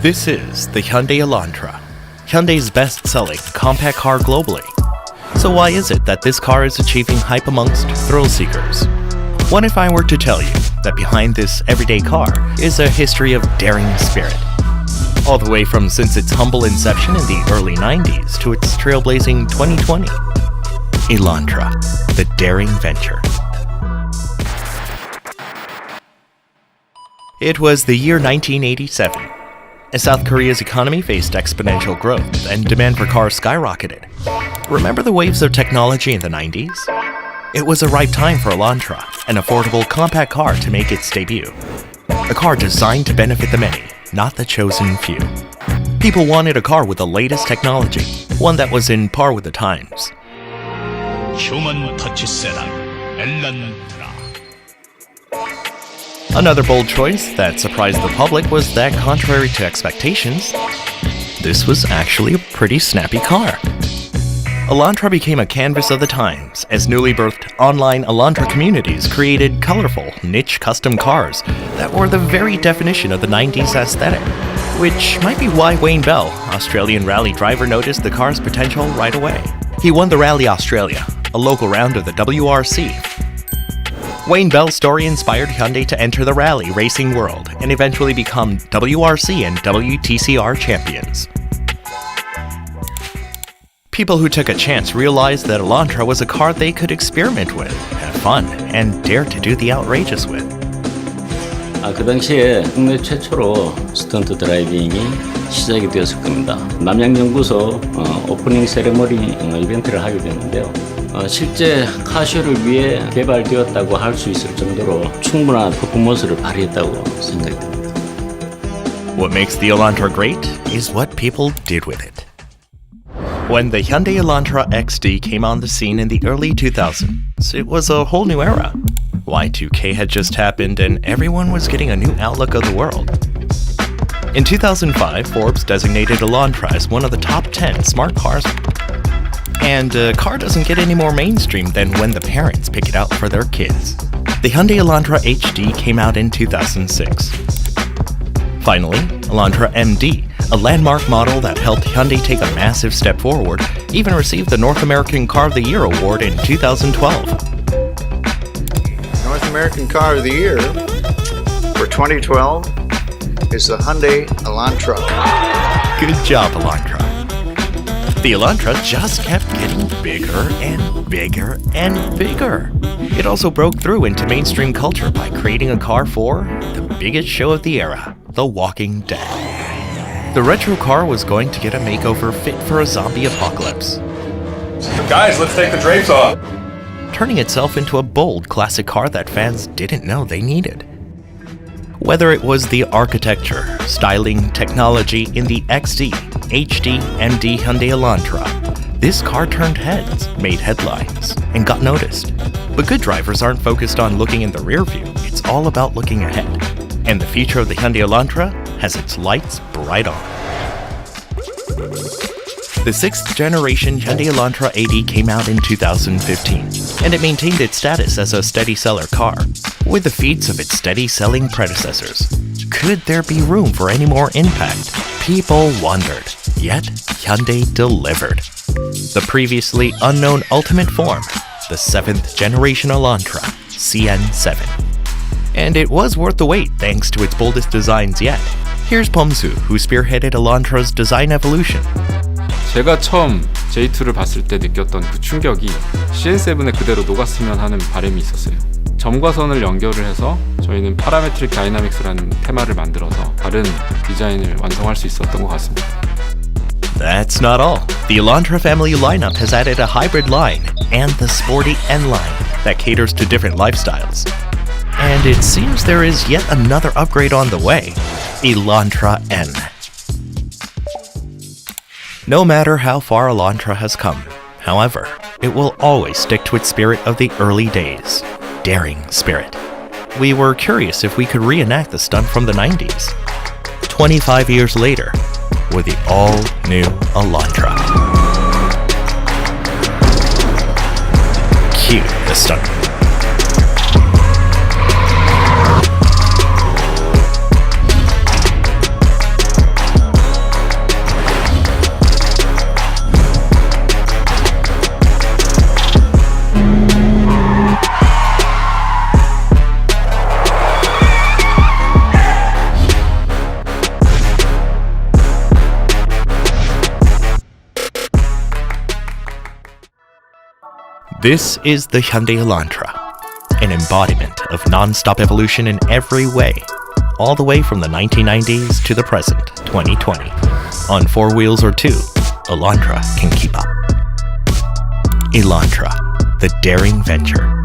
This is the Hyundai Elantra, Hyundai's best-selling compact car globally. So why is it that this car is achieving hype amongst thrill seekers? What if I were to tell you that behind this everyday car is a history of daring spirit? All the way from since its humble inception in the early 90s to its trailblazing 2020. Elantra, the daring venture. It was the year 1987. As South Korea's economy faced exponential growth and demand for cars skyrocketed. Remember the waves of technology in the 90s? It was a ripe time for Elantra, an affordable compact car to make its debut. A car designed to benefit the many, not the chosen few. People wanted a car with the latest technology, one that was in par with the times. 휴먼 터치 세단 엘란트라. Another bold choice that surprised the public was that, contrary to expectations, this was actually a pretty snappy car. Elantra became a canvas of the times as newly birthed online Elantra communities created colorful, niche custom cars that were the very definition of the 90s aesthetic. Which might be why Wayne Bell, Australian rally driver, noticed the car's potential right away. He won the Rally Australia, a local round of the WRC. Wayne Bell's story inspired Hyundai to enter the rally racing world and eventually become WRC and WTCR champions. People who took a chance realized that Elantra was a car they could experiment with, have fun, and dare to do the outrageous with. 그 당시에 국내 최초로 스턴트 드라이빙이 시작이 되었을 겁니다. 남양연구소 오프닝 세레머니 이벤트를 하게 됐는데요. 실제 카쇼를 위해 개발되었다고 할 수 있을 정도로 충분한 퍼포먼스를 발휘했다고 생각됩니다. What makes the Elantra great is what people did with it. When the Hyundai Elantra XD came on the scene in the early 2000s, it was a whole new era. Y2K had just happened and everyone was getting a new outlook of the world. In 2005, Forbes designated Elantra as one of the top 10 smart cars. And a car doesn't get any more mainstream than when the parents pick it out for their kids. The Hyundai Elantra HD came out in 2006. Finally, Elantra MD, a landmark model that helped Hyundai take a massive step forward, even received the North American Car of the Year award in 2012. North American Car of the Year for 2012 is the Hyundai Elantra. Good job, Elantra. The Elantra just kept getting bigger and bigger and bigger. It also broke through into mainstream culture by creating a car for the biggest show of the era, The Walking Dead. The retro car was going to get a makeover fit for a zombie apocalypse. Guys, let's take the drapes off. Turning itself into a bold classic car that fans didn't know they needed. Whether it was the architecture, styling, technology in the XD, HD, MD Hyundai Elantra, this car turned heads, made headlines, and got noticed. But good drivers aren't focused on looking in the rear view, it's all about looking ahead. And the future of the Hyundai Elantra has its lights bright on. The 6th generation Hyundai Elantra AD came out in 2015, and it maintained its status as a steady seller car, with the feats of its steady selling predecessors. Could there be room for any more impact? People wondered, yet Hyundai delivered. The previously unknown ultimate form, the 7th generation Elantra, CN7. And it was worth the wait thanks to its boldest designs yet. Here's Pomsu, who spearheaded Elantra's design evolution. 제가 처음 J2를 봤을 때 느꼈던 그 충격이 CN7에 그대로 녹았으면 하는 바람이 있었어요. 점과 선을 연결을 해서 저희는 파라메트릭 다이나믹스라는 테마를 만들어서 다른 디자인을 완성할 수 있었던 것 같습니다. That's not all. The Elantra family lineup has added a hybrid line and the sporty N line that caters to different lifestyles. And it seems there is yet another upgrade on the way, Elantra N. No matter how far Elantra has come, however, it will always stick to its spirit of the early days, daring spirit. We were curious if we could reenact the stunt from the 90s. 25 years later, with the all-new Elantra. Cue the stunt. This is the Hyundai Elantra, an embodiment of non-stop evolution in every way, all the way from the 1990s to the present, 2020. On 4 wheels or 2, Elantra can keep up. Elantra, the daring venture.